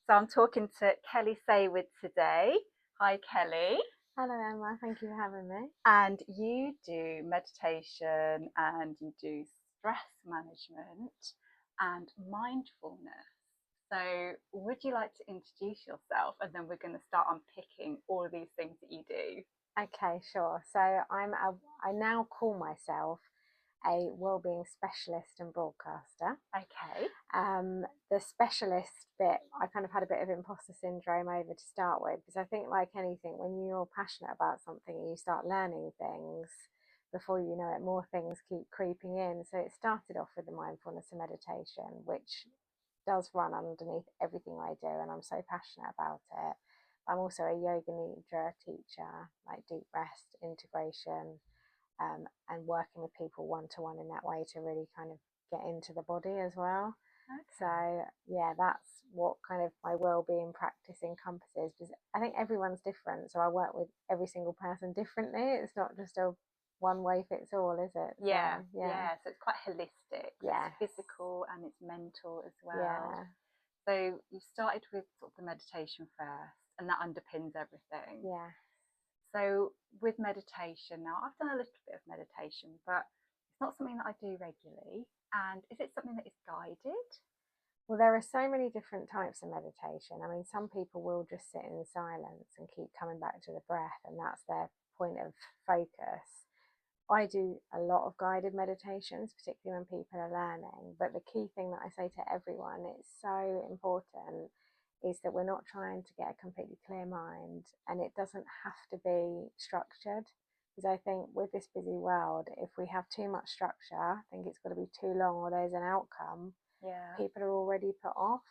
So I'm talking to Kelly Saward today. Hi, Kelly. Hello, Emma. Thank you for having me. And you do meditation and you do stress management and mindfulness. So would you like to introduce yourself? And then we're going to start unpicking all of these things that you do. Okay, sure. So I now call myself a wellbeing specialist and broadcaster. Okay. The specialist bit, I kind of had a bit of imposter syndrome over to start with, because I think, like anything, when you're passionate about something and you start learning things, before you know it, more things keep creeping in. So it started off with the mindfulness and meditation, which does run underneath everything I do, and I'm so passionate about it. I'm also a Yoga Nidra teacher, like deep rest, integration, and working with people one to one in that way to really kind of get into the body as well. Okay. So yeah, that's what kind of my well-being practice encompasses, because I think everyone's different. So I work with every single person differently. It's not just a one way fits all, is it? Yeah, So, yeah. So it's quite holistic. Yeah. It's physical and it's mental as well. Yeah. So you started with sort of the meditation first, and that underpins everything. Yeah. So with meditation, now I've done a little bit of meditation, but it's not something that I do regularly. And is it something that is guided? Well, there are so many different types of meditation. I mean, some people will just sit in silence and keep coming back to the breath, and that's their point of focus. I do a lot of guided meditations, particularly when people are learning. But the key thing that I say to everyone, it's so important, is that we're not trying to get a completely clear mind, and it doesn't have to be structured. Because I think with this busy world, if we have too much structure, I think it's got to be too long or there's an outcome, people are already put off.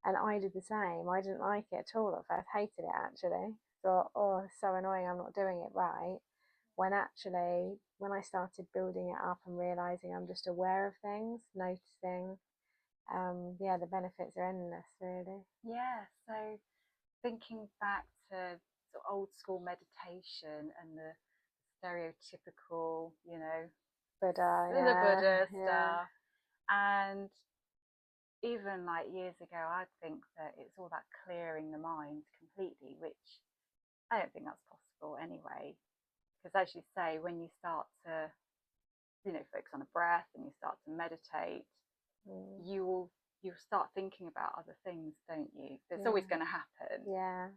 And I did the same. I didn't like it at all at first, hated it actually. Thought, oh, it's so annoying, I'm not doing it right. When actually, when I started building it up and realizing I'm just aware of things, noticing, yeah, the benefits are endless, really. Yeah, so thinking back to sort of old school meditation and the stereotypical, Buddha, the Buddha yeah. stuff. And even like years ago, I think that it's all about clearing the mind completely, which I don't think that's possible anyway. Because as you say, when you start to, focus on a breath and you start to meditate, you'll start thinking about other things, don't you? It's always going to happen. Yeah.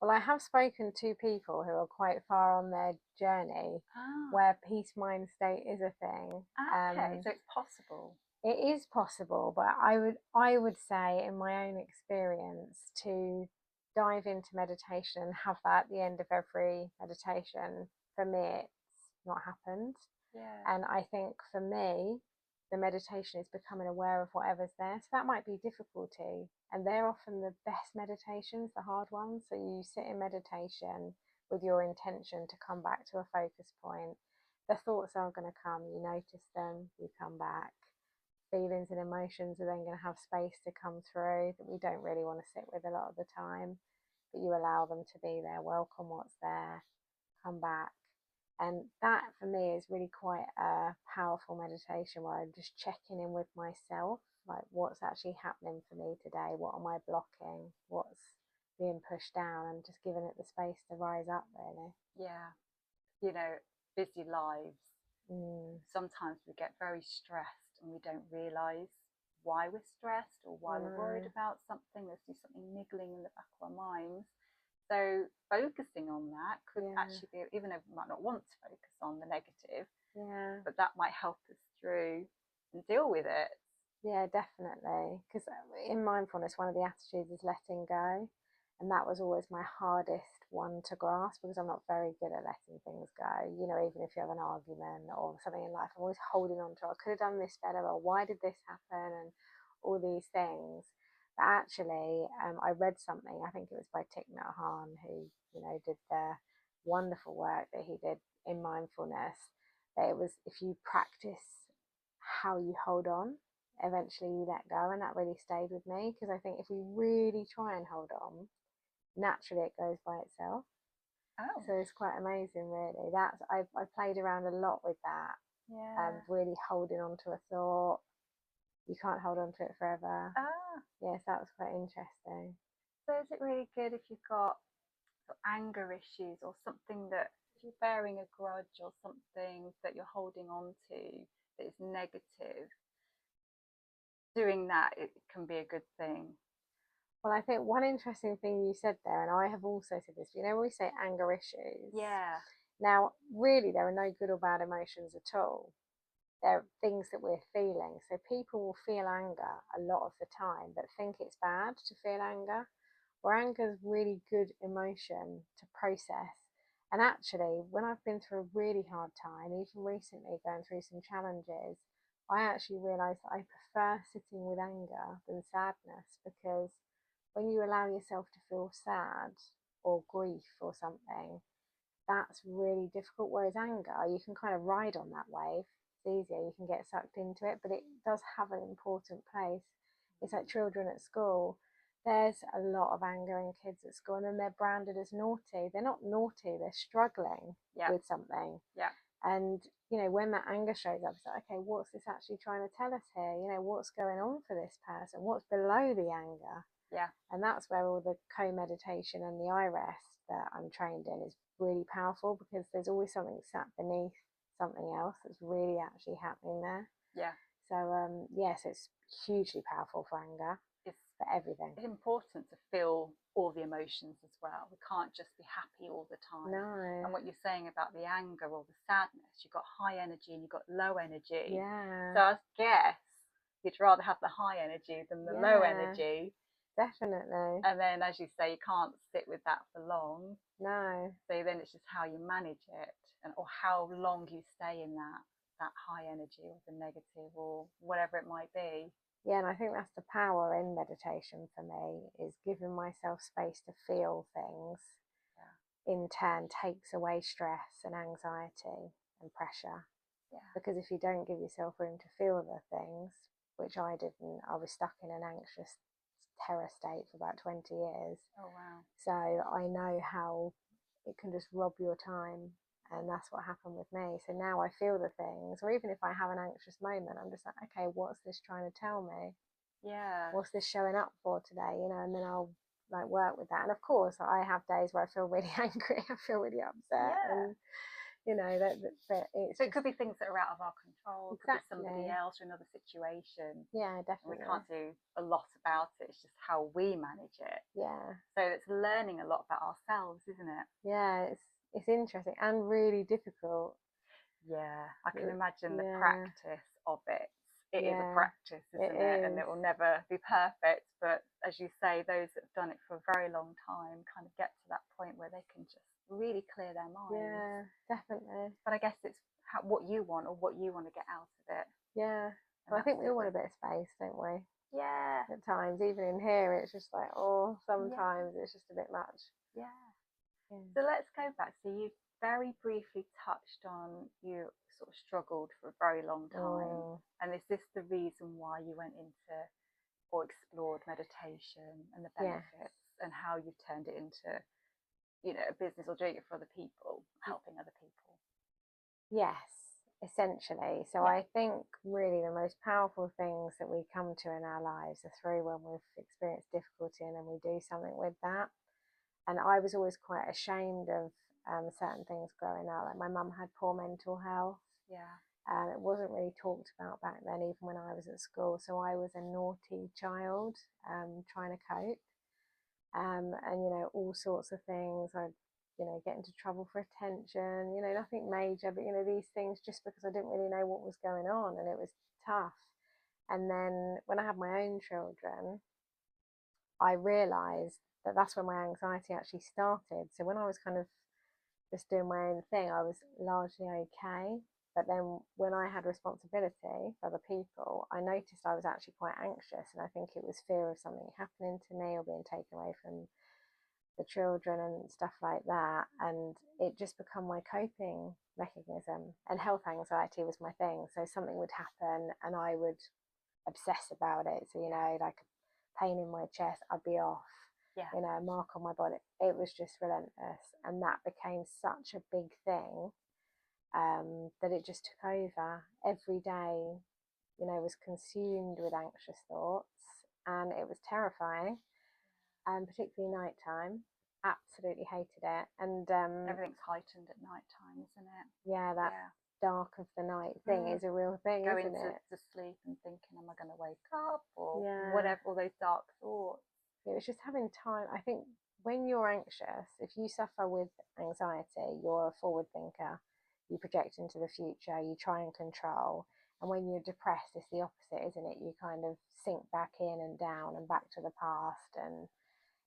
Well, I have spoken to people who are quite far on their journey where peace mind state is a thing. Okay, so it's possible. It is possible, but I would say, in my own experience, to dive into meditation and have that at the end of every meditation, for me, it's not happened. Yeah. And I think for me, the meditation is becoming aware of whatever's there. So that might be difficulty. And they're often the best meditations, the hard ones. So you sit in meditation with your intention to come back to a focus point. The thoughts are going to come, you notice them, you come back. Feelings and emotions are then going to have space to come through that we don't really want to sit with a lot of the time, but you allow them to be there, welcome what's there, come back. And that for me is really quite a powerful meditation, where I'm just checking in with myself, like what's actually happening for me today, what am I blocking, what's being pushed down, and just giving it the space to rise up, really. Yeah. Busy lives. Sometimes we get very stressed and we don't realise why we're stressed or why we're worried about something. There's just something niggling in the back of our minds. So focusing on that could actually be, even though we might not want to focus on the negative, but that might help us through and deal with it. Yeah, definitely. Because in mindfulness, one of the attitudes is letting go. And that was always my hardest one to grasp, because I'm not very good at letting things go. Even if you have an argument or something in life, I'm always holding on to, I could have done this better, or why did this happen, and all these things. But actually, I read something, I think it was by Thich Nhat Hanh, who, did the wonderful work that he did in mindfulness, that it was, if you practice how you hold on, eventually you let go. And that really stayed with me, because I think if we really try and hold on, naturally it goes by itself. So it's quite amazing, really. I played around a lot with that. Really holding on to a thought. You can't hold on to it forever. Yes, that was quite interesting. So is it really good if you've got anger issues or something that if you're bearing a grudge or something that you're holding on to that is negative, doing that, it can be a good thing? Well, I think one interesting thing you said there, and I have also said this, when we say anger issues, Yeah. now really there are no good or bad emotions at all. They're things that we're feeling. So people will feel anger a lot of the time, but think it's bad to feel anger. Or anger is really good emotion to process. And actually, when I've been through a really hard time, even recently going through some challenges, I actually realised that I prefer sitting with anger than sadness, because when you allow yourself to feel sad or grief or something, that's really difficult. Whereas anger, you can kind of ride on that wave. It's easier, you can get sucked into it, but it does have an important place. It's like children at school. There's a lot of anger in kids at school, and then they're branded as naughty. They're not naughty, they're struggling with something. Yeah. And, when that anger shows up, it's like, okay, what's this actually trying to tell us here? What's going on for this person? What's below the anger? Yeah. And that's where all the co-meditation and the I-rest that I'm trained in is really powerful, because there's always something sat beneath something else that's really actually happening there. Yeah. So yes, it's hugely powerful for anger. It's for everything. It's important to feel all the emotions as well. We can't just be happy all the time. No. And what you're saying about the anger or the sadness, you've got high energy and you've got low energy. Yeah. So I guess you'd rather have the high energy than the low energy. Definitely. And then, as you say, you can't sit with that for long. No. So then it's just how you manage it, or how long you stay in that high energy or the negative or whatever it might be. Yeah, and I think that's the power in meditation for me, is giving myself space to feel things. Yeah. In turn takes away stress and anxiety and pressure. Yeah. Because if you don't give yourself room to feel the things, which I didn't, I was stuck in an anxious terror state for about 20 years. Oh wow. So I know how it can just rob your time, and that's what happened with me. So now I feel the things, or even if I have an anxious moment, I'm just like, okay, what's this trying to tell me? Yeah. What's this showing up for today? And then I'll work with that. And of course I have days where I feel really angry, I feel really upset, and so it could be things that are out of our control. It exactly. could be somebody else or another situation. Yeah, definitely. And we can't do a lot about it. It's just how we manage it. Yeah. So it's learning a lot about ourselves, isn't it? Yeah, it's interesting and really difficult. Yeah, I can imagine the practice of it. It is a practice, isn't it? And it will never be perfect. But as you say, those that have done it for a very long time kind of get to that point where they can just really clear their minds. Yeah, definitely. But I guess it's what you want, or what you want to get out of it. Yeah. Well, I think we all want a bit of space, don't we? Yeah. At times, even in here, it's just like, sometimes it's just a bit much. Yeah. So let's go back. So you very briefly touched on you sort of struggled for a very long time. And is this the reason why you went into or explored meditation and the benefits and how you've turned it into, a business or doing it for other people, helping other people? Yes, essentially. So I think really the most powerful things that we come to in our lives are through when we've experienced difficulty, and then we do something with that. And I was always quite ashamed of certain things growing up. Like my mum had poor mental health. Yeah. It wasn't really talked about back then, even when I was at school. So I was a naughty child, trying to cope. And, all sorts of things. I'd, get into trouble for attention, nothing major, but, these things just because I didn't really know what was going on, and it was tough. And then when I had my own children, I realised that that's when my anxiety actually started. So when I was kind of just doing my own thing, I was largely okay. But then when I had responsibility for other people, I noticed I was actually quite anxious. And I think it was fear of something happening to me or being taken away from the children and stuff like that. And it just become my coping mechanism. And health anxiety was my thing. So something would happen and I would obsess about it. So, like a pain in my chest, I'd be off. Yeah. A mark on my body. It was just relentless. And that became such a big thing that it just took over. Every day, was consumed with anxious thoughts, and it was terrifying. particularly nighttime. Absolutely hated it. And everything's heightened at night time, isn't it? Yeah, that dark of the night thing is a real thing, going isn't it? to sleep and thinking, am I going to wake up, or whatever, all those dark thoughts. It was just having time. I think when you're anxious, if you suffer with anxiety, you're a forward thinker. You project into the future, you try and control. And when you're depressed, it's the opposite, isn't it? You kind of sink back in and down and back to the past, and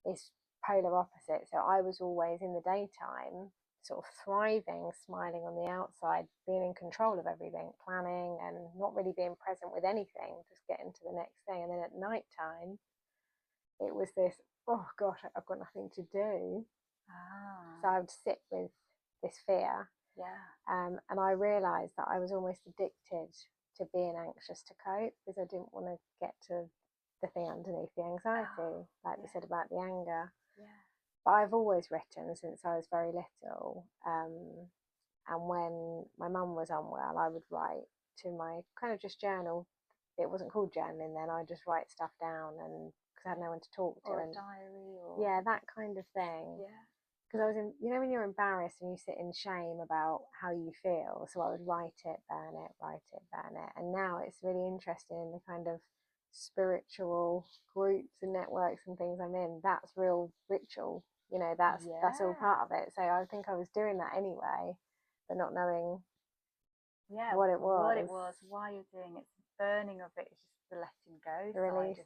it's polar opposite. So I was always in the daytime sort of thriving, smiling on the outside, being in control of everything, planning and not really being present with anything, just getting to the next thing. And then at night time, it was this, oh gosh, I've got nothing to do. So I would sit with this fear. And I realised that I was almost addicted to being anxious to cope, because I didn't want to get to the thing underneath the anxiety, like we said about the anger. But I've always written since I was very little. And when my mum was unwell, I would write to my kind of just journal. It wasn't called journaling then. I just write stuff down, and because I had no one to talk to. Or and a diary, or that kind of thing. Because I was in, when you're embarrassed and you sit in shame about how you feel. So I would write it, burn it, write it, burn it. And now it's really interesting in the kind of spiritual groups and networks and things I'm in. That's real ritual. That's all part of it. So I think I was doing that anyway, but not knowing what it was, why you're doing it. The burning of it is just the letting go, the releasing.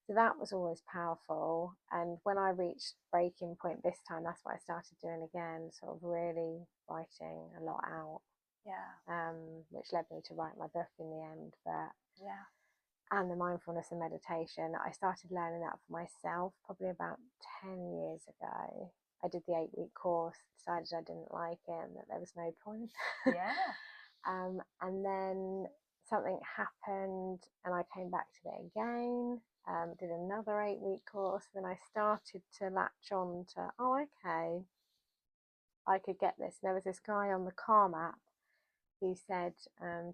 So that was always powerful. And when I reached breaking point this time, that's what I started doing again, sort of really writing a lot out. Which led me to write my book in the end. But and the mindfulness and meditation, I started learning that for myself probably about 10 years ago. I did the 8-week course, decided I didn't like it and that there was no point. And then something happened and I came back to it again, did another 8-week course. Then I started to latch on to, okay, I could get this. There was this guy on the Calm app who said,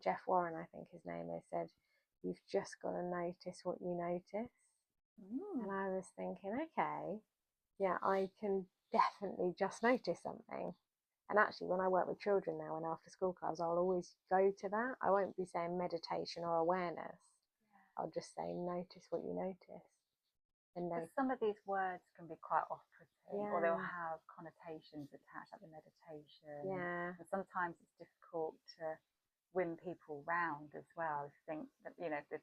Jeff Warren, I think his name is, said, you've just got to notice what you notice. And I was thinking, okay, I can definitely just notice something. And actually, when I work with children now in after school clubs, I'll always go to that. I won't be saying meditation or awareness. I'll just say, notice what you notice. And then some of these words can be quite off-putting, or they'll have connotations attached, like the meditation. And sometimes it's difficult to win people round as well. If they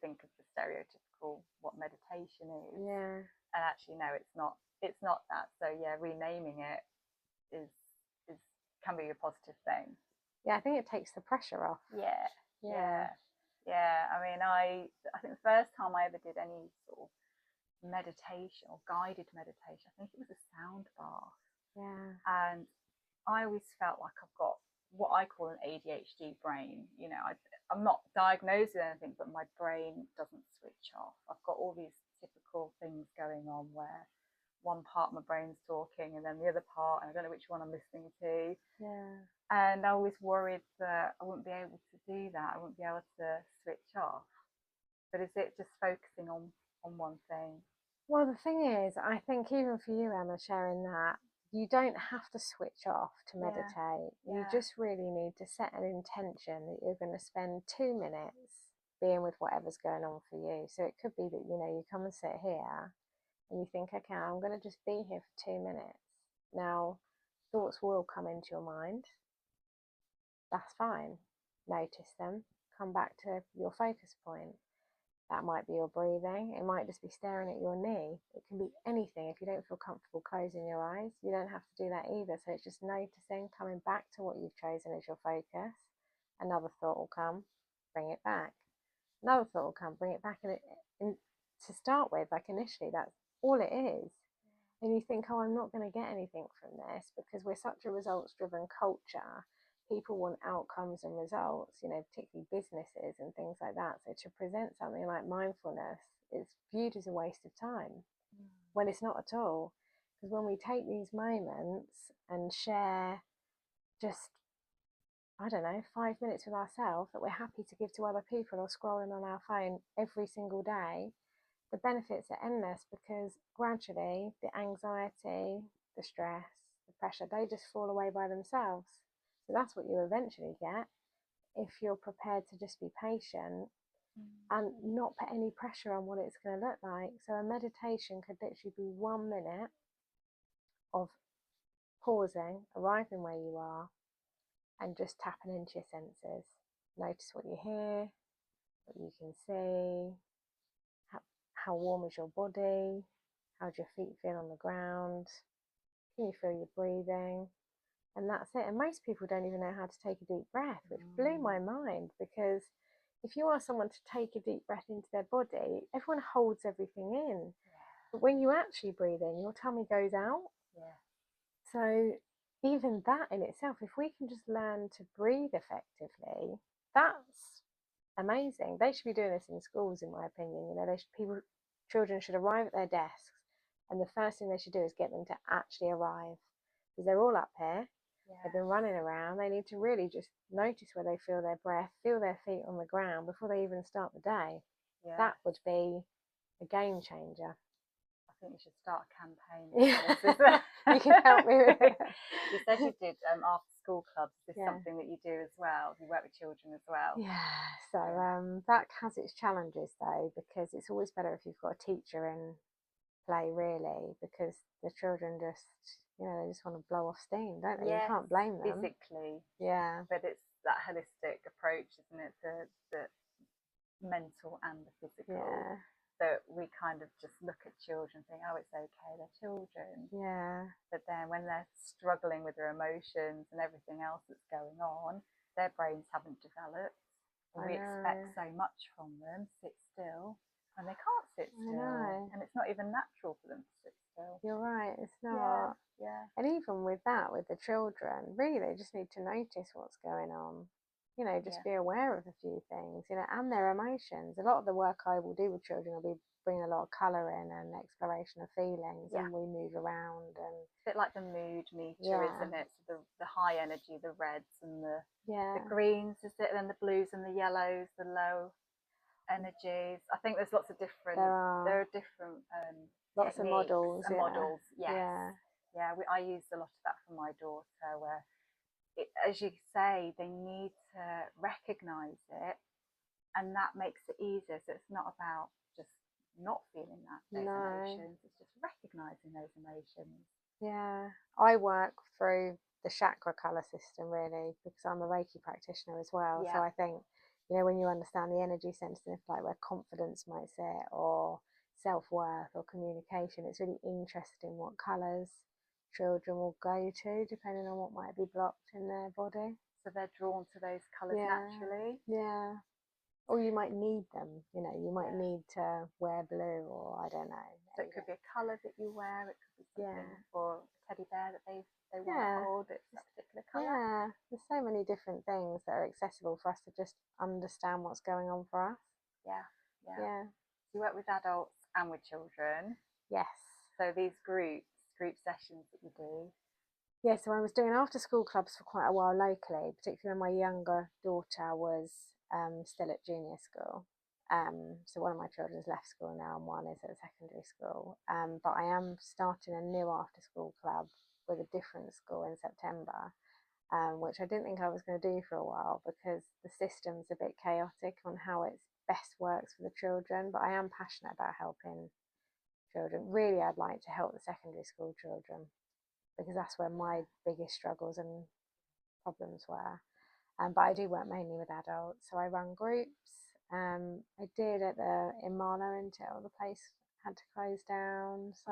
think of the stereotypical what meditation is, and actually no, it's not that. So renaming it is can be a positive thing. I think it takes the pressure off. I mean, I think the first time I ever did any sort of meditation or guided meditation, I think it was a sound bath. And I always felt like I've got what I call an ADHD brain. I'm not diagnosed with anything, but my brain doesn't switch off. I've got all these typical things going on where one part of my brain's talking and then the other part, and I don't know which one I'm listening to. And I was worried that I wouldn't be able to do that. I wouldn't be able to switch off. But is it just focusing on one thing? Well, the thing is, I think even for you, Emma, sharing that, you don't have to switch off to meditate. You just really need to set an intention that you're going to spend 2 minutes being with whatever's going on for you. So it could be that, you come and sit here and you think, okay, I'm going to just be here for 2 minutes. Now, thoughts will come into your mind. That's fine. Notice them. Come back to your focus point. That might be your breathing. It might just be staring at your knee. It can be anything. If you don't feel comfortable closing your eyes, you don't have to do that either. So it's just noticing, coming back to what you've chosen as your focus. Another thought will come, bring it back. Another thought will come, bring it back. And to start with, like initially, that's all it is. And you think, I'm not going to get anything from this, because we're such a results-driven culture. People want outcomes and results, particularly businesses and things like that. So to present something like mindfulness is viewed as a waste of time, when it's not at all. Because when we take these moments and share just, 5 minutes with ourselves that we're happy to give to other people, or scrolling on our phone every single day, the benefits are endless, because gradually the anxiety, the stress, the pressure, they just fall away by themselves. So that's what you eventually get if you're prepared to just be patient and not put any pressure on what it's going to look like. So a meditation could literally be 1 minute of pausing, arriving where you are, and just tapping into your senses. Notice what you hear, what you can see, how warm is your body, how do your feet feel on the ground, can you feel your breathing? And that's it. And most people don't even know how to take a deep breath, which blew my mind, because if you ask someone to take a deep breath into their body, everyone holds everything in. But when you actually breathe in, your tummy goes out. So even that in itself, if we can just learn to breathe effectively, that's amazing. They should be doing this in schools, in my opinion. You know, children should arrive at their desks, and the first thing they should do is get them to actually arrive, because they're all up here. They've been running around. They need to really just notice where they feel their breath, feel their feet on the ground before they even start the day. That would be a game changer. I think you should start a campaign. You can help me with it. You said you did after school clubs. Is this something that you do as well? You work with children as well? So that has its challenges though, because it's always better if you've got a teacher in play, really, because the children just, you know, they just want to blow off steam, don't they? You can't blame them. Physically. But it's that holistic approach, isn't it? The mental and the physical. So we kind of just look at children and think, oh, it's okay, they're children. But then when they're struggling with their emotions and everything else that's going on, their brains haven't developed. And we expect so much from them. Sit still. And they can't sit still. And it's not even natural for them to sit still. You're right, it's not. And even with that, with the children, really they just need to notice what's going on. You know, just be aware of a few things, you know, and their emotions. A lot of the work I will do with children will be bringing a lot of colour in and exploration of feelings, and we move around. And it's a bit like the mood meter, isn't it? So the high energy, the reds and the greens, is it? And then the blues and the yellows, the low energies. I think there's lots of different. There are different lots of models. And models, I use a lot of that for my daughter, where as you say, they need to recognise it, and that makes it easier. So it's not about just not feeling those emotions, it's just recognising those emotions. I work through the chakra colour system, really, because I'm a Reiki practitioner as well. So I think, you know, when you understand the energy sensitive, like where confidence might sit, or self-worth or communication, it's really interesting what colours children will go to depending on what might be blocked in their body. So they're drawn to those colours naturally. Or you might need them, you know, you might need to wear blue, or I don't know. So it could be a colour that you wear, it could be something for a teddy bear that they want to hold, it's that particular colour. There's so many different things that are accessible for us to just understand what's going on for us. You work with adults and with children. So these group sessions that you do. So I was doing after school clubs for quite a while locally, particularly when my younger daughter was still at junior school. So one of my children's left school now and one is at secondary school. But I am starting a new after school club with a different school in September, which I didn't think I was going to do for a while, because the system's a bit chaotic on how it best works for the children. But I am passionate about helping children. Really, I'd like to help the secondary school children, because that's where my biggest struggles and problems were. But I do work mainly with adults, so I run groups. I did in Marlow until the place had to close down, so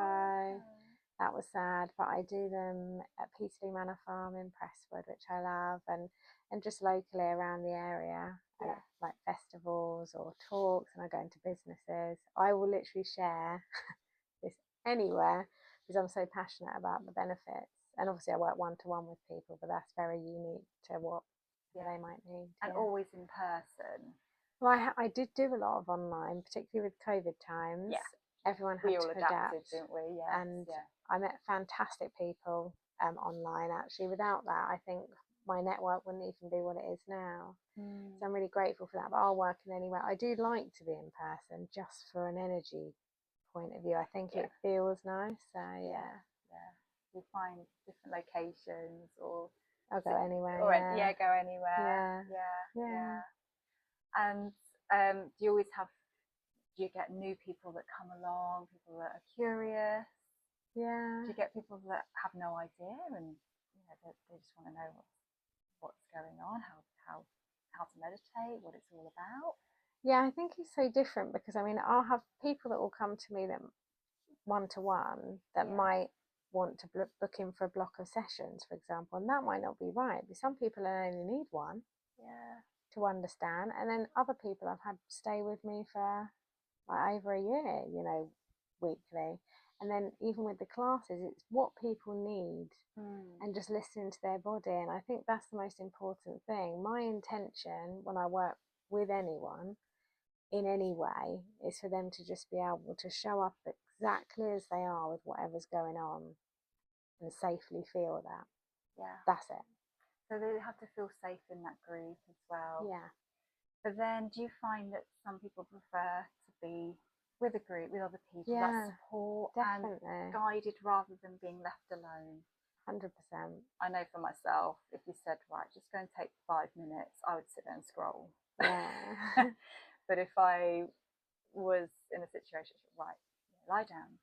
that was sad. But I do them at Peterlee Manor Farm in Presswood, which I love, and just locally around the area, like festivals or talks, and I go into businesses. I will literally share this anywhere, because I'm so passionate about the benefits. And obviously I work one-to-one with people, but that's very unique to what they might need. And always in person. Well, I did do a lot of online, particularly with COVID times. Everyone had to adapt, didn't we? And I met fantastic people online. Actually, without that, I think my network wouldn't even be what it is now. So I'm really grateful for that. But I'll work in anywhere. I do like to be in person, just for an energy point of view. I think it feels nice. So yeah. You find different locations, or I'll go anywhere. Go anywhere. Yeah. And do you get new people that come along, people that are curious? Yeah. Do you get people that have no idea, and they just want to know what's going on, how to meditate, what it's all about? Yeah, I think it's so different, because I mean, I'll have people that will come to me that one-to-one that might want to book in for a block of sessions, for example, and that might not be right. But some people only need one to understand, and then other people I've had stay with me for like over a year, weekly. And then even with the classes, it's what people need and just listening to their body. And I think that's the most important thing. My intention when I work with anyone in any way is for them to just be able to show up exactly as they are with whatever's going on and safely feel that. Yeah. That's it. So they have to feel safe in that group as well. Yeah. But then do you find that some people prefer to be with a group, with other people, Yeah, that support definitely. and guided rather than being left alone? 100%. I know for myself, if you said, right, just go and take 5 minutes, I would sit there and scroll. Yeah. But if I was in a situation, right, lie down,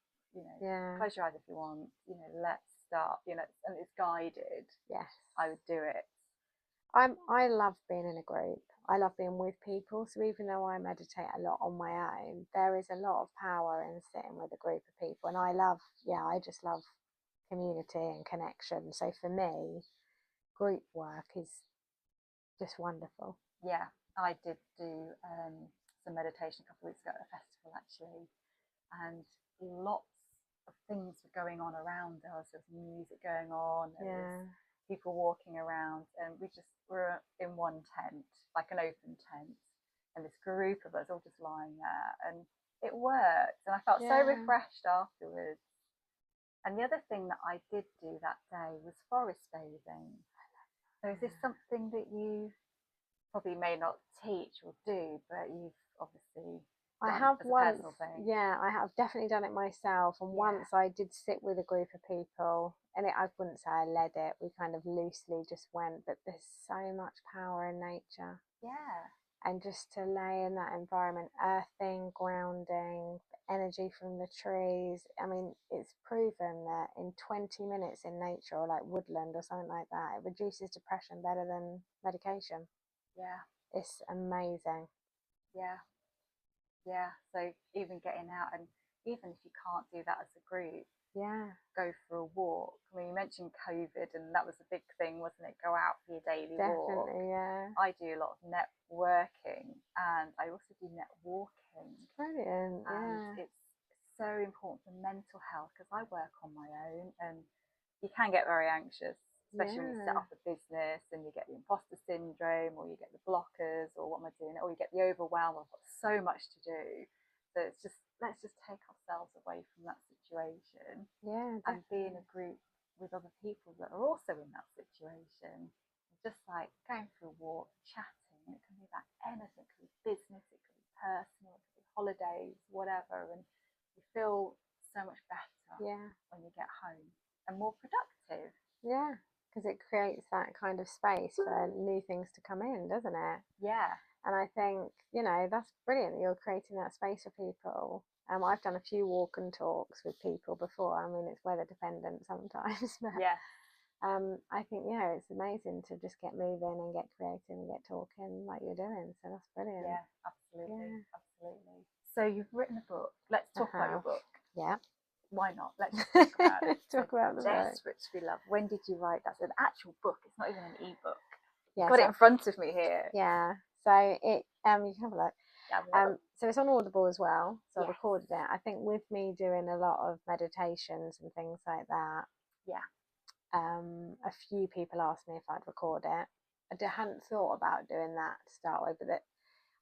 close your eyes if you want, let's start, and it's guided. Yes. I would do it. I love being in a group. I love being with people. So even though I meditate a lot on my own, there is a lot of power in sitting with a group of people. And I just love community and connection. So for me, group work is just wonderful. Yeah, I did do some meditation a couple of weeks ago at a festival, actually, and lots of things were going on around us. There was music going on. There was people walking around, and we just were in one tent, like an open tent, and this group of us all just lying there, and it worked, and I felt so refreshed afterwards. And the other thing that I did do that day was forest bathing. So is this something that you probably may not teach or do, but you've obviously I have once, I have definitely done it myself. And once I did sit with a group of people, and I wouldn't say I led it, we kind of loosely just went, but there's so much power in nature. Yeah. And just to lay in that environment, earthing, grounding, energy from the trees. I mean, it's proven that in 20 minutes in nature, or like woodland or something like that, it reduces depression better than medication. Yeah. It's amazing. Yeah, so even getting out, and even if you can't do that as a group, go for a walk. I mean, you mentioned COVID, and that was a big thing, wasn't it? Go out for your daily walk. Definitely, yeah. I do a lot of networking, and I also do net walking. Brilliant, and it's so important for mental health, because I work on my own, and you can get very anxious, especially when you set up a business and you get the imposter syndrome, or you get the blockers, or what am I doing, or you get the overwhelm, I've got so much to do. So it's just, let's just take ourselves away from that situation and be in a group with other people that are also in that situation. Just like going for a walk, chatting. It can be about anything. It could be business, it could be personal, it could be holidays, whatever. And you feel so much better when you get home, and more productive. Yeah, because it creates that kind of space for new things to come in, doesn't it? Yeah. And I think, that's brilliant that you're creating that space for people. I've done a few walk and talks with people before. I mean, it's weather dependent sometimes, but I think, it's amazing to just get moving and get creative and get talking like you're doing. So that's brilliant. Yeah, absolutely. Absolutely. So you've written a book. Let's talk about your book. Yeah. Why not? Let's just talk about it. Talk about the book. Desperate to be Loved. When did you write that? It's an actual book. It's not even an ebook. Yeah, Got it in front of me here. Yeah. So it you can have a look. So it's on Audible as well. So I recorded it. I think with me doing a lot of meditations and things like that. Yeah. A few people asked me if I'd record it. I hadn't thought about doing that to start with, but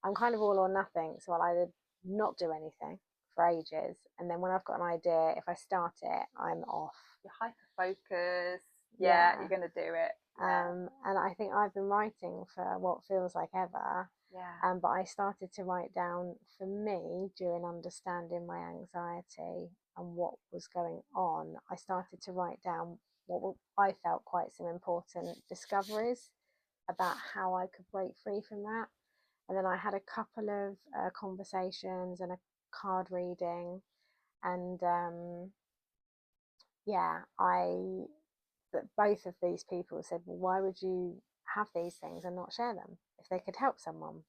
I'm kind of all or nothing. So I'll either not do anything for ages, and then when I've got an idea, if I start it, I'm off. You're hyper focused. Yeah, you're gonna do it. And I think I've been writing for what feels like ever, Yeah. But I started to write down, for me, during understanding my anxiety and what was going on, I started to write down what I felt quite some important discoveries about how I could break free from that. And then I had a couple of conversations and a card reading, and both of these people said, well, why would you have these things and not share them if they could help someone?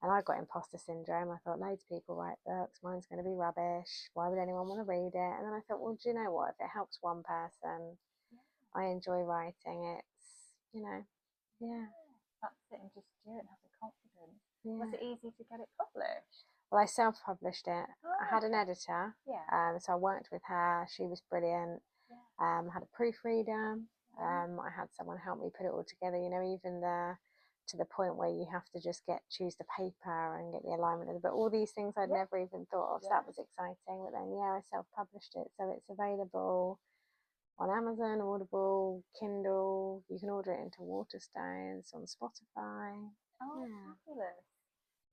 And I got imposter syndrome. I thought, loads of people write books, mine's going to be rubbish. Why would anyone want to read it? And then I thought, well, do you know what? If it helps one person, I enjoy writing. Yeah. That's it, and just do it and have the confidence. Yeah. Was it easy to get it published? Well, I self-published it. I had an editor, so I worked with her. She was brilliant. I had a proofreader. I had someone help me put it all together. Even to the point where you have to just choose the paper and get the alignment of the book. All these things I'd never even thought of. So that was exciting. But then, I self-published it, so it's available on Amazon, Audible, Kindle. You can order it into Waterstones, on Spotify. Fabulous.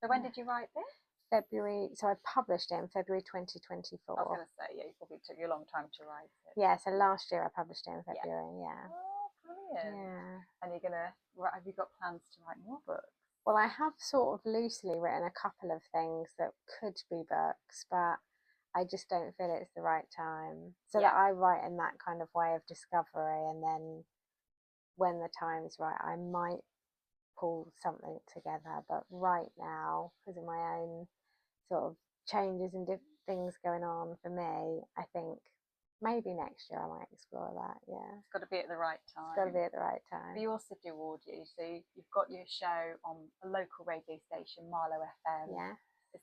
So when did you write this? February. So I published it in February 2024. I was going to say, it probably took you a long time to write it. Yeah, so last year I published it in February. Oh, brilliant. Yeah. And have you got plans to write more books? Well, I have sort of loosely written a couple of things that could be books, but I just don't feel it's the right time. So that I write in that kind of way of discovery, and then when the time's right, I might pull something together. But right now, because of my own sort of changes and different things going on for me, I think maybe next year I might explore that. Yeah, it's got to be at the right time. It's got to be at the right time. But you also do audio, so you've got your show on a local radio station, Marlow FM. Yeah.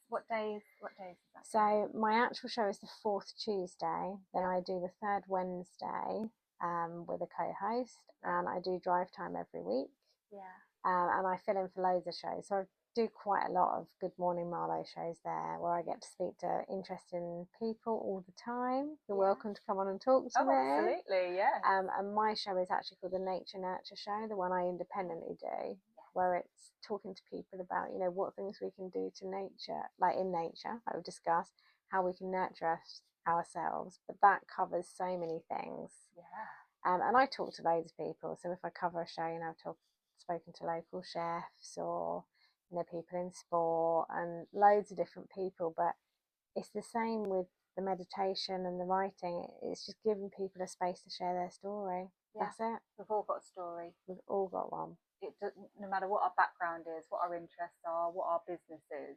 What days is that? So my actual show is the 4th Tuesday. Then I do the 3rd Wednesday with a co-host, and I do drive time every week. Yeah. And I fill in for loads of shows. So I do quite a lot of Good Morning Marlow shows there, where I get to speak to interesting people all the time. You're welcome to come on and talk to me. Absolutely, yeah. And my show is actually called the Nature Nurture Show, the one I independently do, where it's talking to people about, what things we can do to nature, like in nature, like we've discussed, how we can nurture ourselves. But that covers so many things. Yeah. And I talk to loads of people. So if I cover a show, I've spoken to local chefs or people in sport and loads of different people. But it's the same with the meditation and the writing. It's just giving people a space to share their story. That's it. We've all got a story. We've all got one. No matter what our background is, what our interests are, what our business is,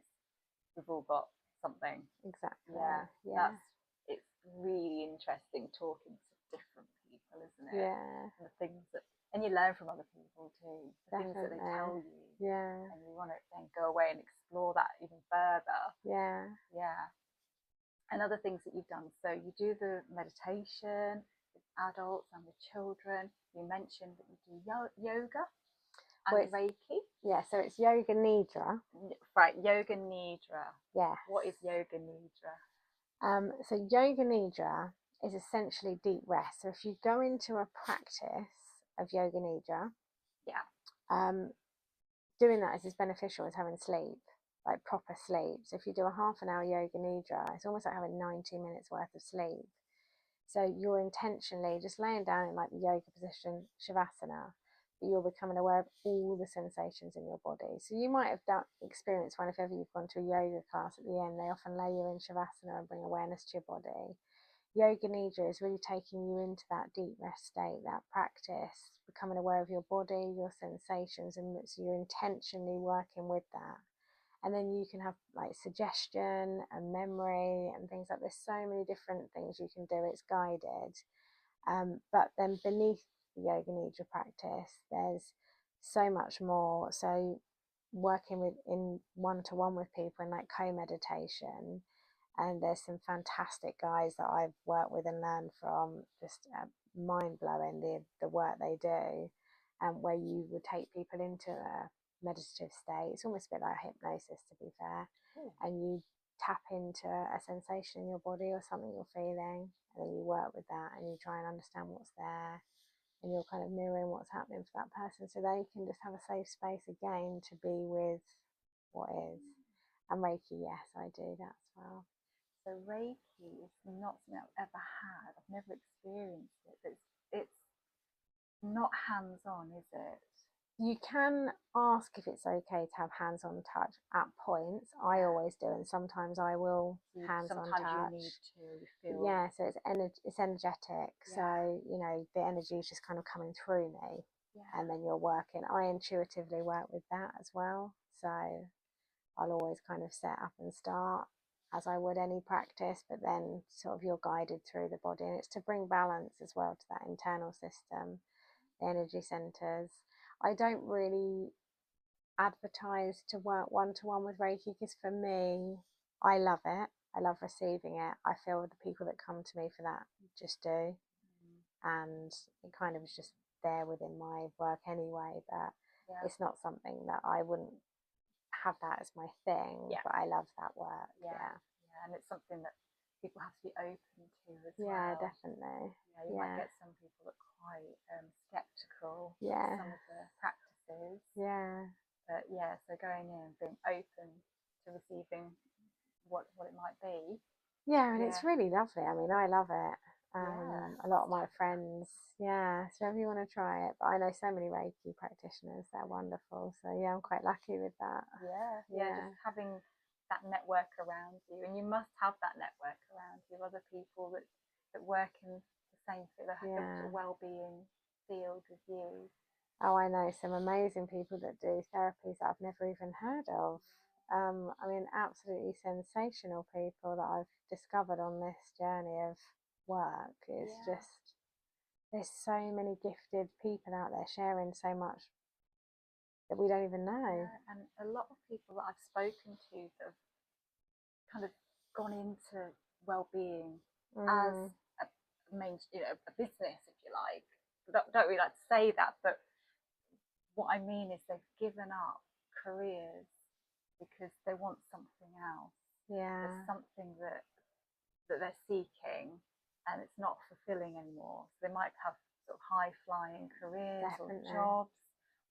we've all got something. Exactly. Yeah. It's really interesting talking to different people, isn't it? Yeah. And the things and you learn from other people too. The things that they tell you. Yeah. And you want to then go away and explore that even further. Yeah. Yeah. And other things that you've done. So you do the meditation with adults and with children. You mentioned that you do yoga and Reiki. Yeah, so it's Yoga Nidra. Right, Yoga Nidra. Yeah. What is Yoga Nidra? So Yoga Nidra is essentially deep rest. So if you go into a practice of Yoga Nidra, doing that is as beneficial as having sleep, like proper sleep. So if you do a half an hour Yoga Nidra, it's almost like having 90 minutes worth of sleep. So you're intentionally just laying down in like the yoga position, Shavasana, but you're becoming aware of all the sensations in your body. So you might have experienced one if ever you've gone to a yoga class. At the end, they often lay you in Shavasana and bring awareness to your body. Yoga Nidra is really taking you into that deep rest state, that practice, becoming aware of your body, your sensations, and so you're intentionally working with that. And then you can have like suggestion and memory and things like this. So many different things you can do. It's guided. But then beneath the Yoga Nidra practice, there's so much more. So working in one-to-one with people in like co-meditation, and there's some fantastic guys that I've worked with and learned from, just mind-blowing the work they do, and where you would take people into a meditative state. It's almost a bit like hypnosis, to be fair. And you tap into a sensation in your body or something you're feeling, and then you work with that and you try and understand what's there, and you're kind of mirroring what's happening for that person, so they can just have a safe space again to be with what is. And Reiki, yes, I do that as well. So Reiki is not something I've ever had. I've never experienced it. But it's not hands-on, is it? You can ask if it's okay to have hands-on touch at points. I always do, and sometimes I will hands-on touch. Sometimes you need to, you feel. Yeah, so it's energetic. So, you know, the energy is just kind of coming through me, and then you're working. I intuitively work with that as well. So I'll always kind of set up and start as I would any practice, but then sort of you're guided through the body, and it's to bring balance as well to that internal system, the energy centers. I don't really advertise to work one-to-one with Reiki because for me, I love it. I love receiving it. I feel the people that come to me for that just do. And it kind of is just there within my work anyway, but it's not something that I wouldn't have that as my thing, but I love that work. And it's something that people have to be open to as well. Yeah, definitely. You might get some people that are quite skeptical of some of the practices. But so going in and being open to receiving what it might be. And it's really lovely. I mean, I love it. A lot of my friends, so if you want to try it, but I know so many Reiki practitioners, they're wonderful. So I'm quite lucky with that. Just having that network around you, and you must have that network around you, other people that work in the same field, the well-being field as you. Oh, I know some amazing people that do therapies that I've never even heard of. I mean, absolutely sensational people that I've discovered on this journey of work. It's just, there's so many gifted people out there sharing so much that we don't even know. And a lot of people that I've spoken to that have kind of gone into well-being as a business, if you like. Don't really like to say that, but what I mean is they've given up careers because they want something else. There's something that they're seeking, and it's not fulfilling anymore. So they might have sort of high-flying careers or jobs,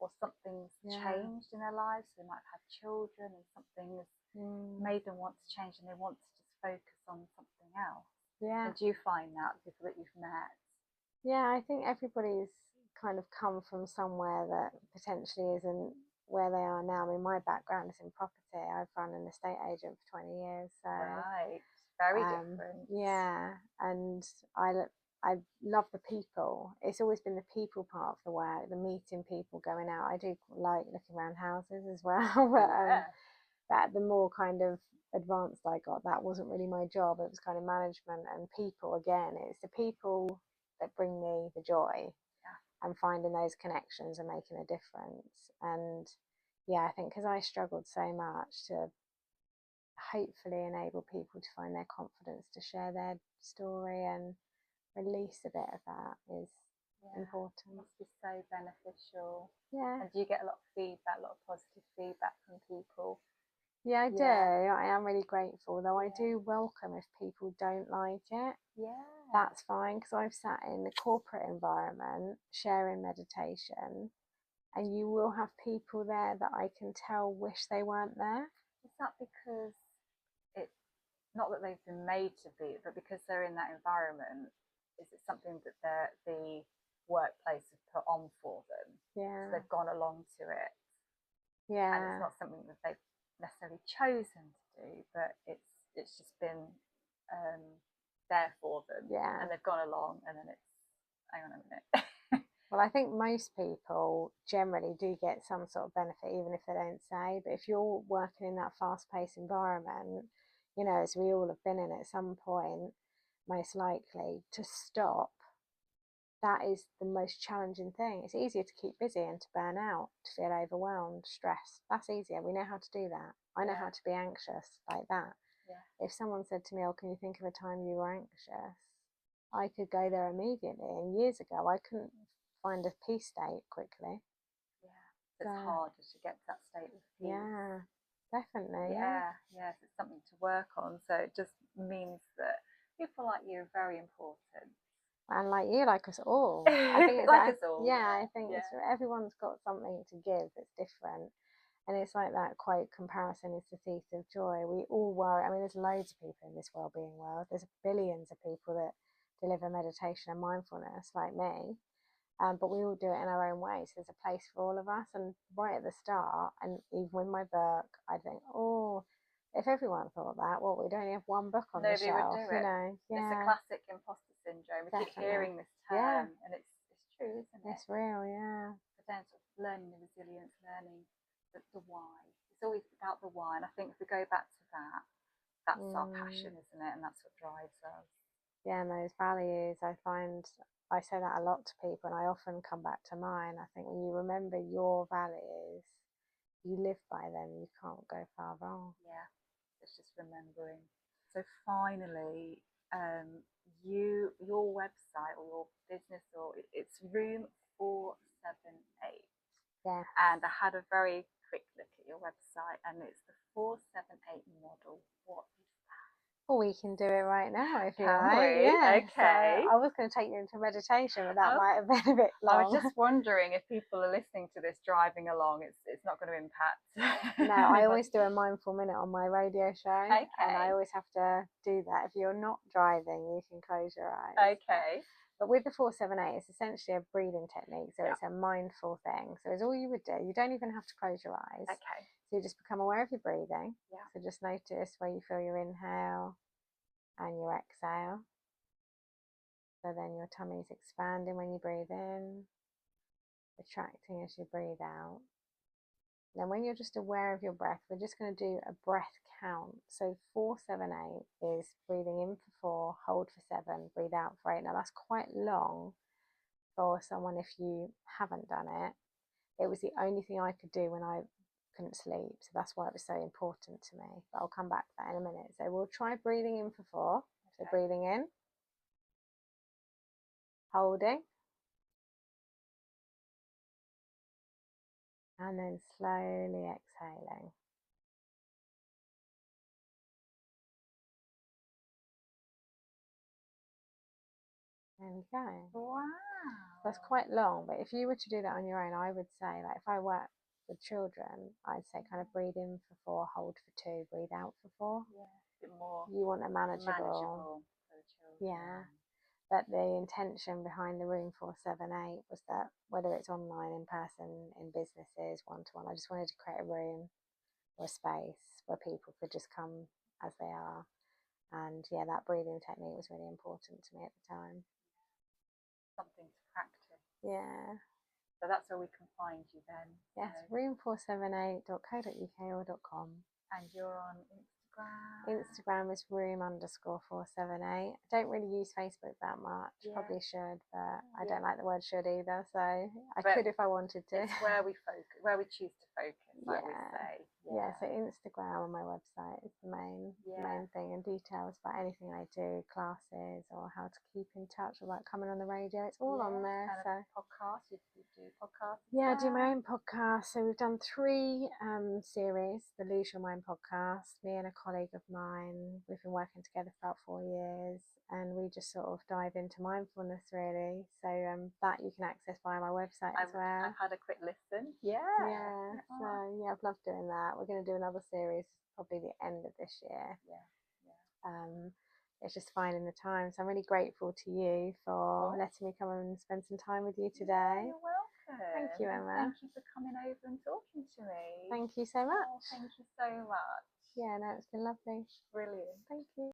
or something's changed in their lives. So they might have had children, and something's made them want to change, and they want to just focus on something else. And do you find that, people that you've met? I think everybody's kind of come from somewhere that potentially isn't where they are now. I mean, my background is in property. I've run an estate agent for 20 years. So very different. And I love the people. It's always been the people part of the work, the meeting people, going out. I do like looking around houses as well, but the more kind of advanced I got, that wasn't really my job. It was kind of management and people. Again, it's the people that bring me the joy, and finding those connections and making a difference. And I think because I struggled so much, to hopefully enable people to find their confidence to share their story and release a bit of that is important. It must be so beneficial. And do you get a lot of feedback, a lot of positive feedback from people? I do. I am really grateful, though I do welcome if people don't like it. That's fine, because I've sat in a corporate environment sharing meditation, and you will have people there that I can tell wish they weren't there. Is that because it's not that they've been made to be, but because they're in that environment? Is it something that the workplace has put on for them? So they've gone along to it. And it's not something that they've necessarily chosen to do, but it's just been there for them. And they've gone along, and then it's, hang on a minute. Well, I think most people generally do get some sort of benefit, even if they don't say. But if you're working in that fast-paced environment, as we all have been in at some point, most likely, to stop, that is the most challenging thing. It's easier to keep busy and to burn out, to feel overwhelmed, stressed. That's easier. We know how to do that. I know how to be anxious like that. If someone said to me, can you think of a time you were anxious? I could go there immediately. And years ago, I couldn't find a peace state quickly. It's harder to get to that state of peace. Definitely. It's something to work on. So it just means that people like you are very important. And like you, like us all. I think it's us all. I think it's, everyone's got something to give that's different. And it's like that quote, comparison is the thief of joy. We all worry. I mean, there's loads of people in this wellbeing world. There's billions of people that deliver meditation and mindfulness like me. But we all do it in our own way. So there's a place for all of us. And right at the start, and even with my book, I think, oh, if everyone thought that, well, we'd only have one book on the Nobody shelf, would do it. you know. It's a Yeah, classic imposter syndrome. We keep hearing this term, and it's true, isn't it? it's real, yeah. But then sort of learning the resilience, learning the why. It's always about the why. And I think if we go back to that, that's our passion, isn't it? And that's what drives us. Yeah, and those values, I find I say that a lot to people, and I often come back to mine. I think when you remember your values, you live by them, you can't go far wrong. Yeah, it's just remembering. So finally, your website or your business, or it's Room 478. Yeah. And I had a very quick look at your website, and it's the 478 model. What is that? Well, we can do it right now if you Can like. we? Yeah. Okay. So I was going to take you into meditation, but that might have been a bit long. I was just wondering if people are listening to this driving along, it's not going to impact. No, I always do a mindful minute on my radio show. Okay. And I always have to do that. If you're not driving, you can close your eyes. Okay. But with the 478, it's essentially a breathing technique. So it's a mindful thing. So it's all you would do. You don't even have to close your eyes. Okay. So you just become aware of your breathing. Yeah. So just notice where you feel your inhale and your exhale. So then your tummy's expanding when you breathe in, retracting as you breathe out. Then when you're just aware of your breath, we're just going to do a breath count. So 478 is breathing in for 4, hold for 7, breathe out for 8. Now that's quite long for someone if you haven't done it. It was the only thing I could do when I couldn't sleep. So that's why it was so important to me. But I'll come back to that in a minute. So we'll try breathing in for 4. So breathing in, holding, and then slowly exhaling. There we go. Wow. That's quite long, but if you were to do that on your own, I would say, like if I work with children, I'd say kind of breathe in for 4, hold for 2, breathe out for 4. Yeah, a bit more. You want a manageable For the children. Yeah. But the intention behind the Room 478 was that whether it's online, in person, in businesses, one-to-one, I just wanted to create a room or a space where people could just come as they are. And yeah, that breathing technique was really important to me at the time. Something to practice. Yeah. So that's where we can find you then. Yes, room478.co.uk or .com. And you're on Instagram? Instagram is room_478. I don't really use Facebook that much. Yeah. Probably should, but I don't like the word should either. So I But could if I wanted to. It's where we focus, where we choose to focus, I would say. Yeah, so Instagram on my website is the main thing, and details about anything I do, classes or how to keep in touch about coming on the radio. It's all on there. And so a podcast, you do podcasts. Yeah, I do my own podcast. So we've done 3 series, the Lose Your Mind podcast. Me and a colleague of mine, we've been working together for about 4 years, and we just sort of dive into mindfulness really. So that you can access via my website as well. I've had a quick listen. Yeah. So yeah, I've loved doing that. We're going to do another series probably the end of this year. It's just finding the time. So I'm really grateful to you for letting me come and spend some time with you today. You're welcome. Thank you, Emma. Thank you for coming over and talking to me. Thank you so much. Thank you so much. Yeah, no, it's been lovely. Brilliant. Thank you.